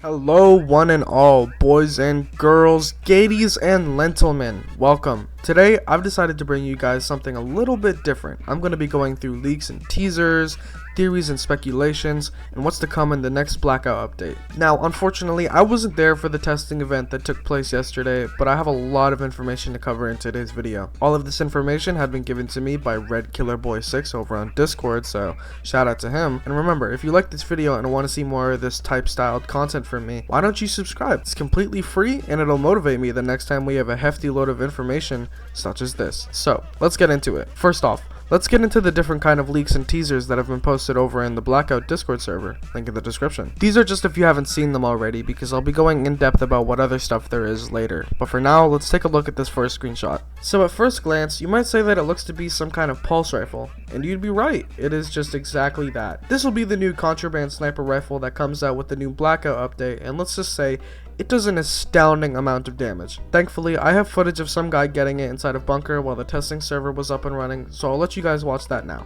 Hello one and all, boys and girls, gadies and gentlemen, welcome. Today I've decided to bring you guys something a little bit different. I'm going to be going through leaks and teasers, theories and speculations, and what's to come in the next Blackout update. Now unfortunately I wasn't there for the testing event that took place yesterday, but I have a lot of information to cover in today's video. All of this information had been given to me by RedKillerBoy6 over on Discord, so shout out to him. And remember, if you like this video and want to see more of this type styled content from me, why don't you subscribe? It's completely free and it'll motivate me the next time we have a hefty load of information such as this. So let's get into it. First off, let's get into the different kind of leaks and teasers that have been posted over in the Blackout Discord server, link in the description. These are just if you haven't seen them already, because I'll be going in depth about what other stuff there is later. But for now, let's take a look at this first screenshot. So at first glance, you might say that it looks to be some kind of pulse rifle, and you'd be right, it is just exactly that. This will be the new contraband sniper rifle that comes out with the new Blackout update, and let's just say, it does an astounding amount of damage. Thankfully, I have footage of some guy getting it inside a bunker while the testing server was up and running, so I'll let you guys watch that now.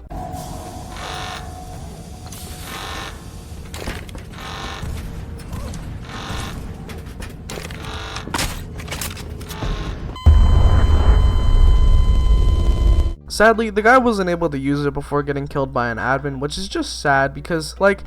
Sadly, the guy wasn't able to use it before getting killed by an admin, which is just sad because, like,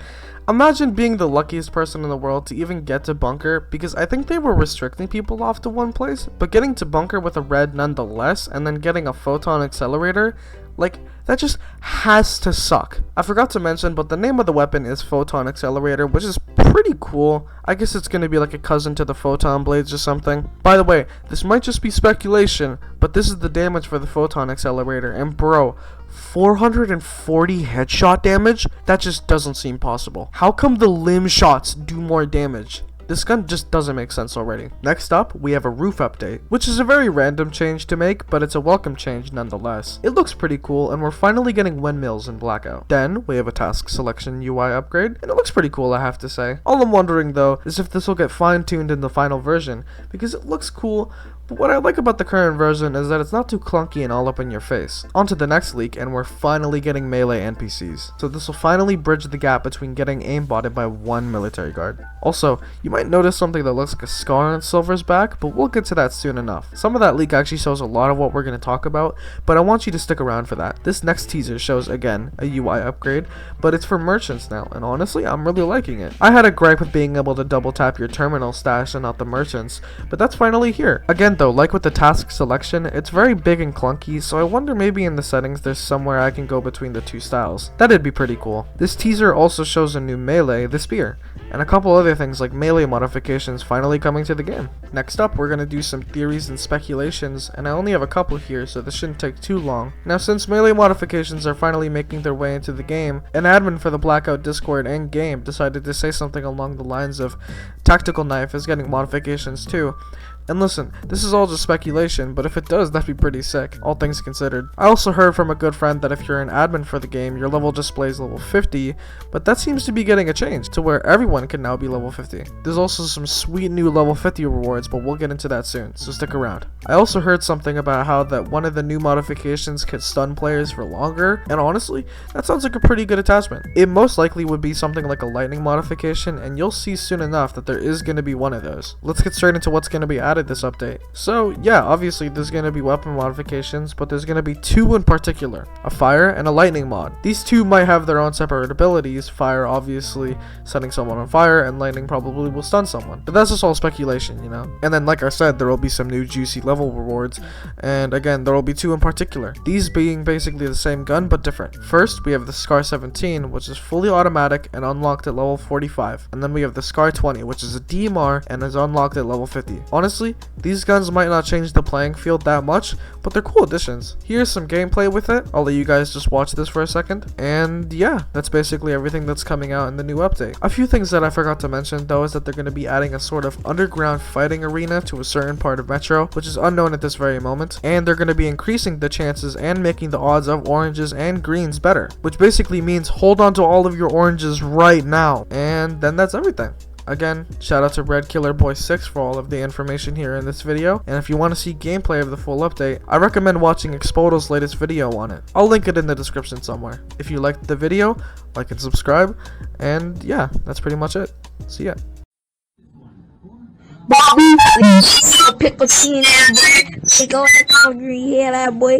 imagine being the luckiest person in the world to even get to bunker, because I think they were restricting people off to one place, but getting to bunker with a red nonetheless, and then getting a photon accelerator, like, that just has to suck. I forgot to mention, but the name of the weapon is Photon Accelerator, which is pretty cool. I guess it's gonna be like a cousin to the Photon Blades or something. By the way, this might just be speculation, but this is the damage for the Photon Accelerator, and bro, 440 headshot damage? That just doesn't seem possible. How come the limb shots do more damage? This gun just doesn't make sense already. Next up, we have a roof update, which is a very random change to make, but it's a welcome change nonetheless. It looks pretty cool, and we're finally getting windmills in Blackout. Then, we have a task selection UI upgrade, and it looks pretty cool, I have to say. All I'm wondering though, is if this will get fine-tuned in the final version, because it looks cool, but what I like about the current version is that it's not too clunky and all up in your face. On to the next leak, and we're finally getting melee NPCs. So this will finally bridge the gap between getting aimbotted by one military guard. Also, you might notice something that looks like a scar on Silver's back, but we'll get to that soon enough. Some of that leak actually shows a lot of what we're going to talk about, but I want you to stick around for that. This next teaser shows, again, a UI upgrade, but it's for merchants now, and honestly, I'm really liking it. I had a gripe with being able to double tap your terminal stash and not the merchants, but that's finally here. Again though, like with the task selection, it's very big and clunky, so I wonder maybe in the settings there's somewhere I can go between the two styles. That'd be pretty cool. This teaser also shows a new melee, the spear, and a couple other things like melee modifications finally coming to the game. Next up, we're gonna do some theories and speculations, and I only have a couple here, so this shouldn't take too long. Now, since melee modifications are finally making their way into the game, an admin for the Blackout Discord and game decided to say something along the lines of tactical knife is getting modifications too. And listen, this is all just speculation, but if it does, that'd be pretty sick, all things considered. I also heard from a good friend that if you're an admin for the game, your level displays level 50, but that seems to be getting a change to where everyone can now be level 50. There's also some sweet new level 50 rewards, but we'll get into that soon, so stick around. I also heard something about how that one of the new modifications can stun players for longer, and honestly, that sounds like a pretty good attachment. It most likely would be something like a lightning modification, and you'll see soon enough that there is going to be one of those. Let's get straight into what's going to be added this update. So yeah, obviously there's going to be weapon modifications, but there's going to be two in particular, a fire and a lightning mod. These two might have their own separate abilities, fire obviously setting someone on fire, and lightning probably will stun someone, but that's just all speculation, you know. And then like I said, there will be some new juicy level rewards, and again there will be two in particular, these being basically the same gun but different. First, we have the Scar 17, which is fully automatic and unlocked at level 45, and then we have the Scar 20, which is a DMR and is unlocked at level 50. Honestly, these guns might not change the playing field that much, but they're cool additions. Here's some gameplay with it. I'll let you guys just watch this for a second. And yeah, that's basically everything that's coming out in the new update. A few things that I forgot to mention though is that they're going to be adding a sort of underground fighting arena to a certain part of Metro, which is unknown at this very moment. And they're going to be increasing the chances and making the odds of oranges and greens better, which basically means hold on to all of your oranges right now. And then that's everything. Again, shout out to RedKillerBoy6 for all of the information here in this video, and if you want to see gameplay of the full update, I recommend watching Expodo's latest video on it. I'll link it in the description somewhere. If you liked the video, like and subscribe, and yeah, that's pretty much it. See ya. Pickle chin, that boy. Pick up that coffee, yeah, that boy.